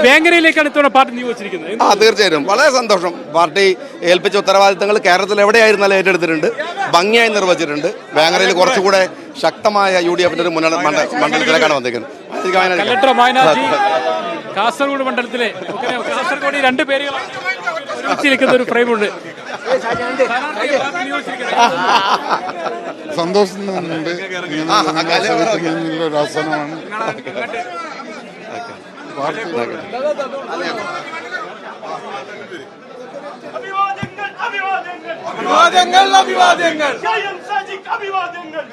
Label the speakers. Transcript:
Speaker 1: വേങ്ങരയിലേക്കാണ് ഇത്തവണ പാർട്ടി നിയോഗിച്ചിരിക്കുന്നത്.
Speaker 2: തീർച്ചയായും വളരെ സന്തോഷം. പാർട്ടി ഏൽപ്പിച്ച ഉത്തരവാദിത്തങ്ങൾ കേരളത്തിൽ എവിടെയായിരുന്നാലും ഏറ്റെടുത്തിട്ടുണ്ട്, ഭംഗിയായി നിർവഹിച്ചിട്ടുണ്ട്. വേങ്ങരയിൽ കുറച്ചുകൂടെ ശക്തമായ UDF ഒരു മണ്ഡലത്തിലേക്കാണ് വന്നിരിക്കുന്നത്.
Speaker 1: കലക്ടർ മായനാജി കാസർഗോഡ് മണ്ഡലത്തിലെ കാസർഗോഡ് രണ്ട് പേരുകൾ ഒരുമിച്ചിരിക്കുന്ന ഒരു ഫ്രെയിമുണ്ട്.
Speaker 3: സന്തോഷം തന്നുണ്ട്. ഒരു ആസനമാണ്.
Speaker 4: അഭിവാദ്യങ്ങൾ.